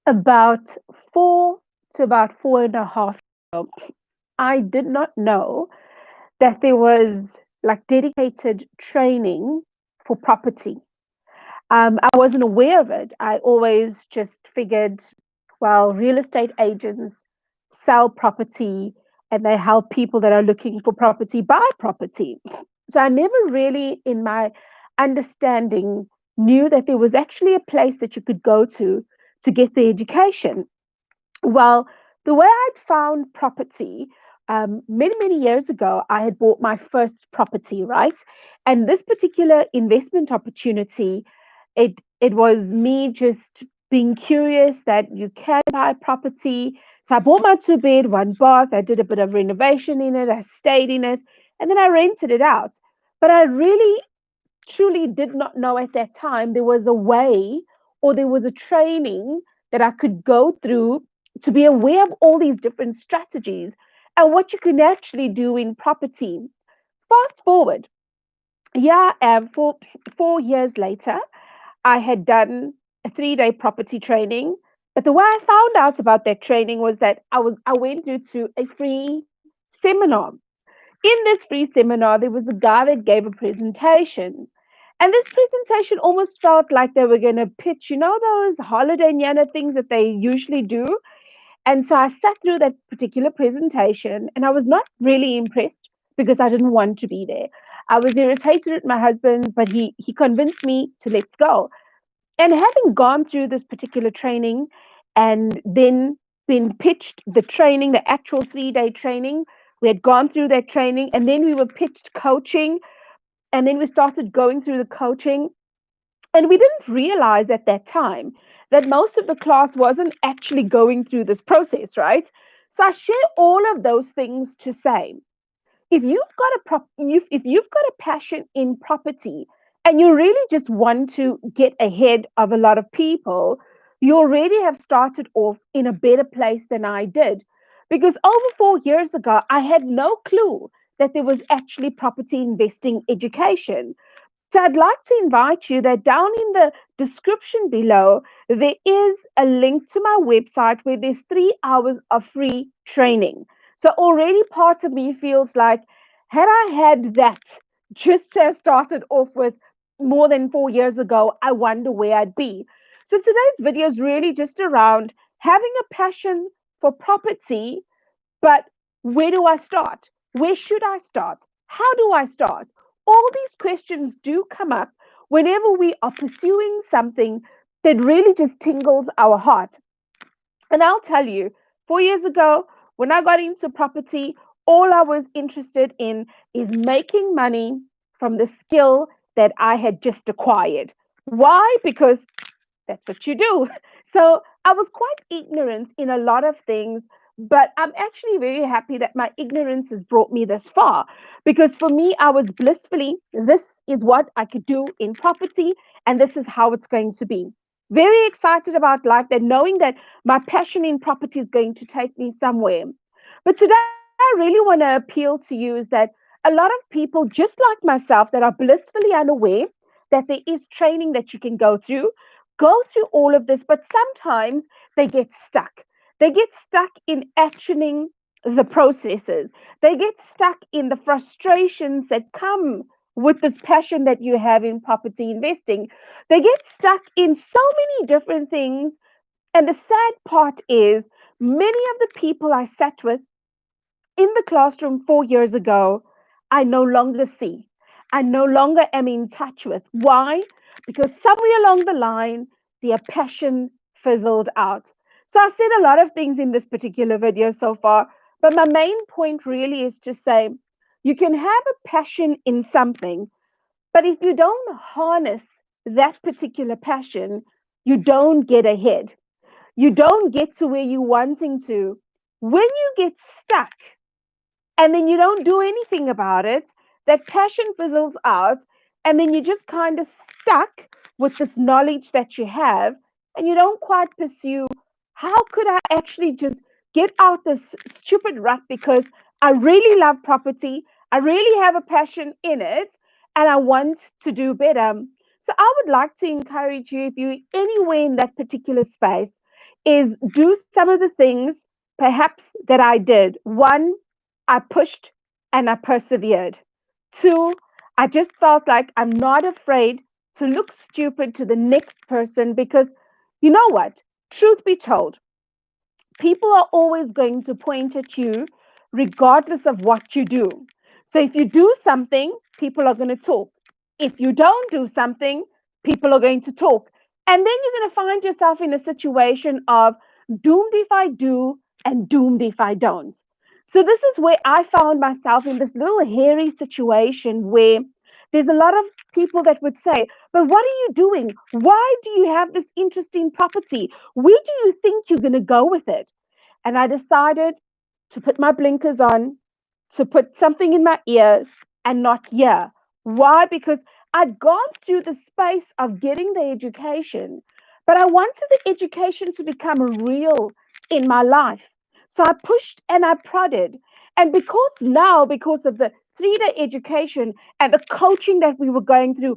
About 4 to about 4.5 ago, I did not know that there was like dedicated training for property. I wasn't aware of it. I always just figured, well, real estate agents sell property and they help people that are looking for property buy property. So I never really, in my understanding, knew that there was actually a place that you could go to get the education. Well, the way I'd found property, many, many years ago, I had bought my first property, right? And this particular investment opportunity, it was me just being curious that you can buy property. So I bought my 2 bed, 1 bath. I did a bit of renovation in it. I stayed in it, and then I rented it out. But I really truly did not know at that time there was a way or there was a training that I could go through to be aware of all these different strategies and what you can actually do in property. Fast forward, yeah, 4 years later, I had done a 3 day property training. But the way I found out about that training was that I went through to a free seminar. In this free seminar, there was a guy that gave a presentation. And this presentation almost felt like they were going to pitch, those holiday Nyana things that they usually do. And so I sat through that particular presentation and I was not really impressed because I didn't want to be there. I was irritated at my husband, but he convinced me to let's go. And having gone through this particular training and then been pitched the training, the actual 3 day training, we had gone through that training and then we were pitched coaching and then we started going through the coaching. And we didn't realize at that time that most of the class wasn't actually going through this process, right? So I share all of those things to say if you've got a passion in property and you really just want to get ahead of a lot of people, you already have started off in a better place than I did, because over 4 years ago I had no clue that there was actually property investing education. So I'd like to invite you that down in the description below, there is a link to my website where there's 3 hours of free training. So already part of me feels like, had I had that just to have started off with more than 4 years ago, I wonder where I'd be. So today's video is really just around having a passion for property, but where do I start? Where should I start? How do I start? All these questions do come up whenever we are pursuing something that really just tingles our heart. And I'll tell you, 4 years ago, when I got into property, all I was interested in is making money from the skill that I had just acquired. Why? Because that's what you do. So I was quite ignorant in a lot of things, but I'm actually very happy that my ignorance has brought me this far, because for me, I was blissfully, this is what I could do in property, and this is how it's going to be. Very excited about life, that knowing that my passion in property is going to take me somewhere. But today, I really want to appeal to you is that a lot of people, just like myself, that are blissfully unaware that there is training that you can go through all of this, but sometimes they get stuck. They get stuck in actioning the processes. They get stuck in the frustrations that come with this passion that you have in property investing. They get stuck in so many different things. And the sad part is, many of the people I sat with in the classroom 4 years ago, I no longer see. I no longer am in touch with. Why? Because somewhere along the line, their passion fizzled out. So I've said a lot of things in this particular video so far, but my main point really is to say you can have a passion in something, but if you don't harness that particular passion, you don't get ahead. You don't get to where you're wanting to. When you get stuck, and then you don't do anything about it, that passion fizzles out, and then you're just kind of stuck with this knowledge that you have, and you don't quite pursue how could I actually just get out this stupid rut, because I really love property, I really have a passion in it, and I want to do better. So I would like to encourage you, if you're anywhere in that particular space, is do some of the things perhaps that I did. One, I pushed and I persevered. Two, I just felt like I'm not afraid to look stupid to the next person because you know what? Truth be told, people are always going to point at you regardless of what you do. So if you do something, people are going to talk. If you don't do something, people are going to talk. And then you're going to find yourself in a situation of doomed if I do and doomed if I don't. So this is where I found myself in this little hairy situation where there's a lot of people that would say, but what are you doing? Why do you have this interest in property? Where do you think you're going to go with it? And I decided to put my blinkers on, to put something in my ears and not hear. Why? Because I'd gone through the space of getting the education, but I wanted the education to become real in my life. So I pushed and I prodded. And because now, because of the 3-day education and the coaching that we were going through,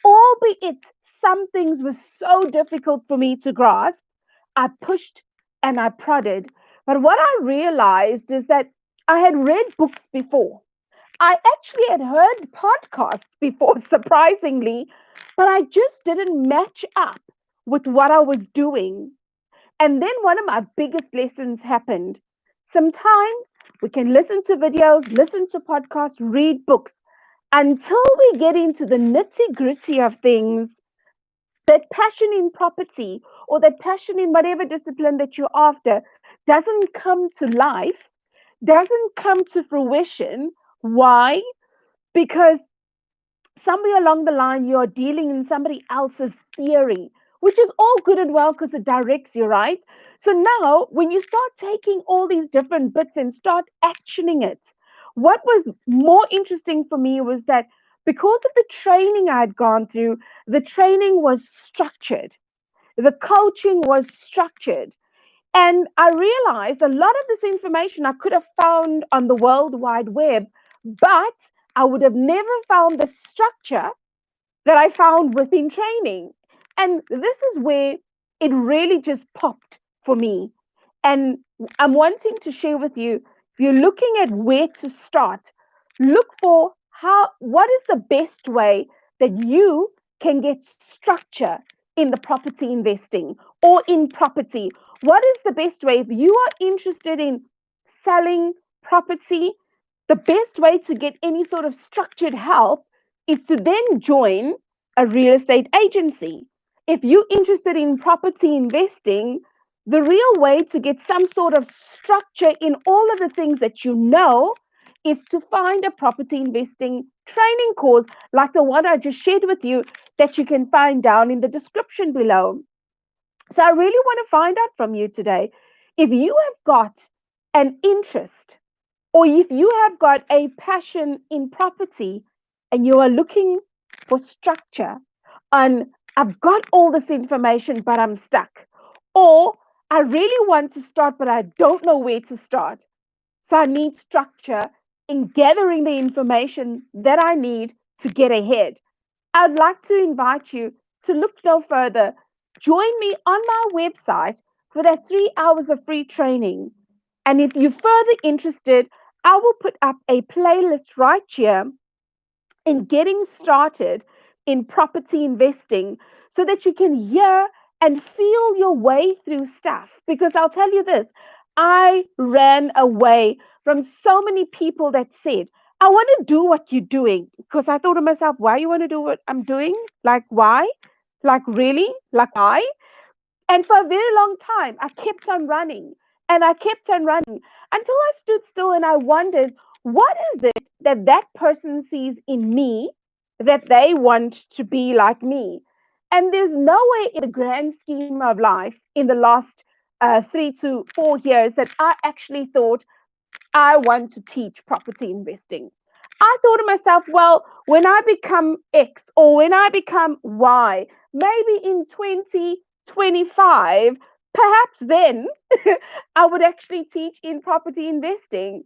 albeit some things were so difficult for me to grasp, I pushed and I prodded. But what I realized is that I had read books before. I actually had heard podcasts before, surprisingly, but I just didn't match up with what I was doing. And then one of my biggest lessons happened. Sometimes we can listen to videos, listen to podcasts, read books until we get into the nitty gritty of things. That passion in property or that passion in whatever discipline that you're after doesn't come to life, doesn't come to fruition. Why? Because somewhere along the line you're dealing in somebody else's theory, which is all good and well because it directs you, right? So now when you start taking all these different bits and start actioning it, what was more interesting for me was that because of the training I had gone through, the training was structured, the coaching was structured. And I realized a lot of this information I could have found on the World Wide Web, but I would have never found the structure that I found within training. And this is where it really just popped for me. And I'm wanting to share with you, if you're looking at where to start, look for what is the best way that you can get structure in the property investing or in property. What is the best way? If you are interested in selling property, the best way to get any sort of structured help is to then join a real estate agency. If you're interested in property investing, the real way to get some sort of structure in all of the things that you know is to find a property investing training course like the one I just shared with you that you can find down in the description below. So I really want to find out from you today if you have got an interest or if you have got a passion in property and you are looking for structure on, I've got all this information, but I'm stuck. Or I really want to start, but I don't know where to start. So I need structure in gathering the information that I need to get ahead. I'd like to invite you to look no further. Join me on my website for that 3 hours of free training. And if you're further interested, I will put up a playlist right here in getting started in property investing so that you can hear and feel your way through stuff. Because I'll tell you this, I ran away from so many people that said, I want to do what you're doing. Because I thought to myself, why you want to do what I'm doing? Like, why? Like, really? Like, why? And for a very long time, I kept on running and I kept on running until I stood still and I wondered, what is it that that person sees in me that they want to be like me? And there's no way in the grand scheme of life in the last 3 to 4 years that I actually thought I want to teach property investing. I thought to myself, well, when I become X or when I become Y, maybe in 2025, perhaps then I would actually teach in property investing.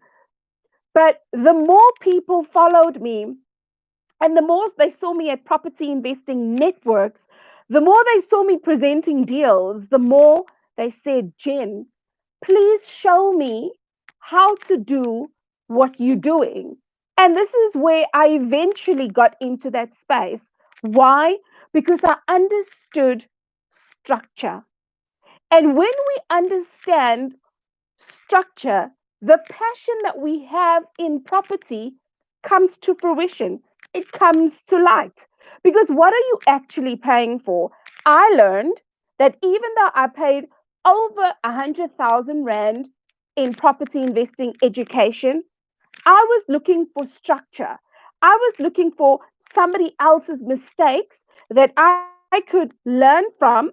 But the more people followed me and the more they saw me at property investing networks, the more they saw me presenting deals, the more They said, Jen, please show me how to do what you're doing. And this is where I eventually got into that space. Why? Because I understood structure. And when we understand structure, the passion that we have in property comes to fruition. It comes to light. Because what are you actually paying for? I learned that even though I paid over 100,000 Rand in property investing education, I was looking for structure. I was looking for somebody else's mistakes that I could learn from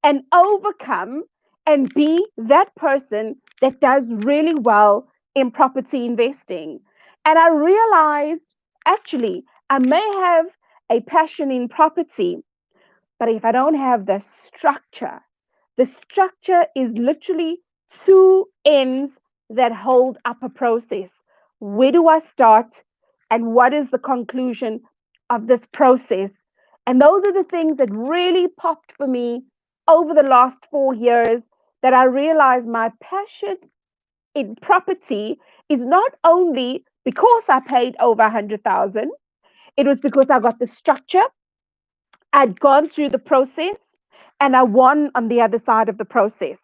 and overcome and be that person that does really well in property investing. And I realized actually, I may have a passion in property, but if I don't have the structure is literally two ends that hold up a process. Where do I start? And what is the conclusion of this process? And those are the things that really popped for me over the last 4 years, that I realized my passion in property is not only because I paid over 100,000, it was because I got the structure. I'd gone through the process and I won on the other side of the process.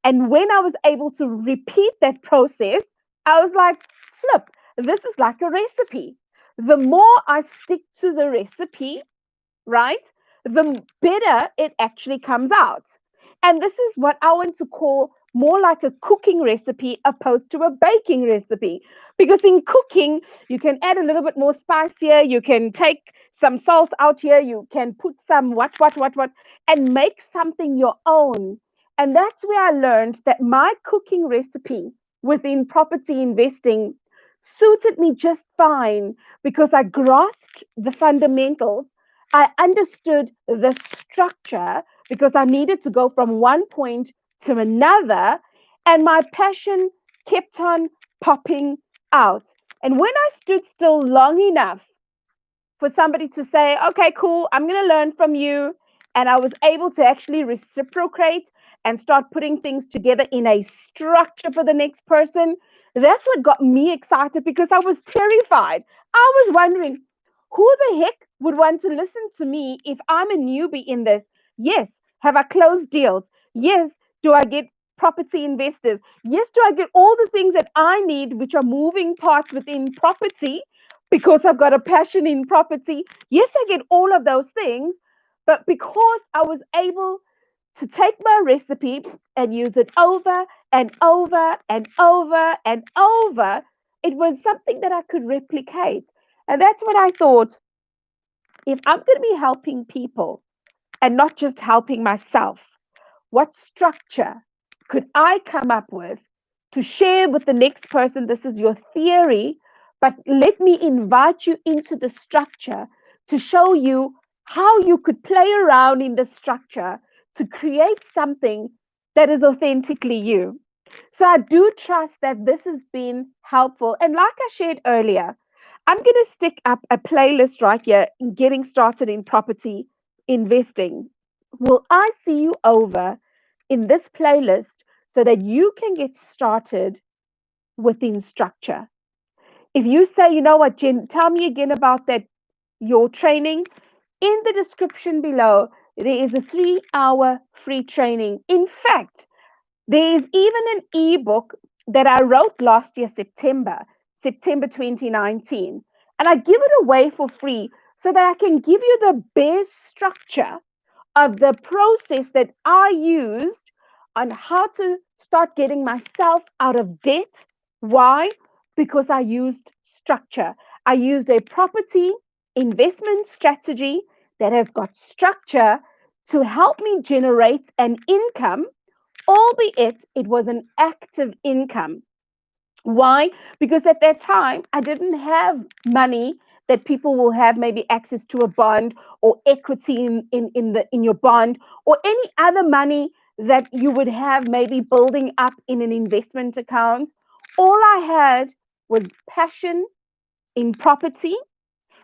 And when I was able to repeat that process, I was like, flip, this is like a recipe. The more I stick to the recipe, right, the better it actually comes out. And this is what I want to call more like a cooking recipe opposed to a baking recipe. Because in cooking, you can add a little bit more spice here, you can take some salt out here, you can put some what, and make something your own. And that's where I learned that my cooking recipe within property investing suited me just fine because I grasped the fundamentals. I understood the structure because I needed to go from one point to another, and my passion kept on popping out. And when I stood still long enough for somebody to say, okay, cool, I'm going to learn from you. And I was able to actually reciprocate and start putting things together in a structure for the next person. That's what got me excited because I was terrified. I was wondering, who the heck would want to listen to me if I'm a newbie in this? Yes. Have I closed deals? Yes. Do I get property investors? Yes. Do I get all the things that I need, which are moving parts within property? Because I've got a passion in property. Yes, I get all of those things, but because I was able to take my recipe and use it over and over and over and over, it was something that I could replicate. And that's what I thought, if I'm going to be helping people and not just helping myself, what structure could I come up with to share with the next person? This is your theory, but let me invite you into the structure to show you how you could play around in the structure to create something that is authentically you. So I do trust that this has been helpful. And like I shared earlier, I'm going to stick up a playlist right here in getting started in property investing. Will I see you over in this playlist so that you can get started within structure? If you say, you know what, Jen, tell me again about that, your training. In the description below, there is a 3-hour free training. In fact, there is even an ebook that I wrote last year, September 2019. And I give it away for free so that I can give you the best structure of the process that I used on how to start getting myself out of debt. Why? Because I used structure. I used a property investment strategy that has got structure to help me generate an income, albeit it was an active income. Why? Because at that time, I didn't have money that people will have, maybe access to a bond or equity in your bond, or any other money that you would have maybe building up in an investment account. All I had was passion in property,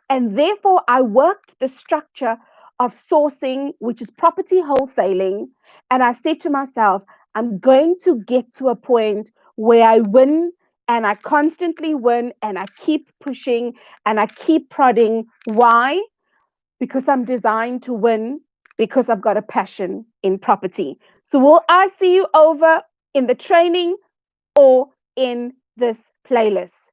and therefore I worked the structure of sourcing, which is property wholesaling. And I said to myself, I'm going to get to a point where I win and I constantly win and I keep pushing and I keep prodding. Why? Because I'm designed to win, because I've got a passion in property. So, will I see you over in the training or in this playlist?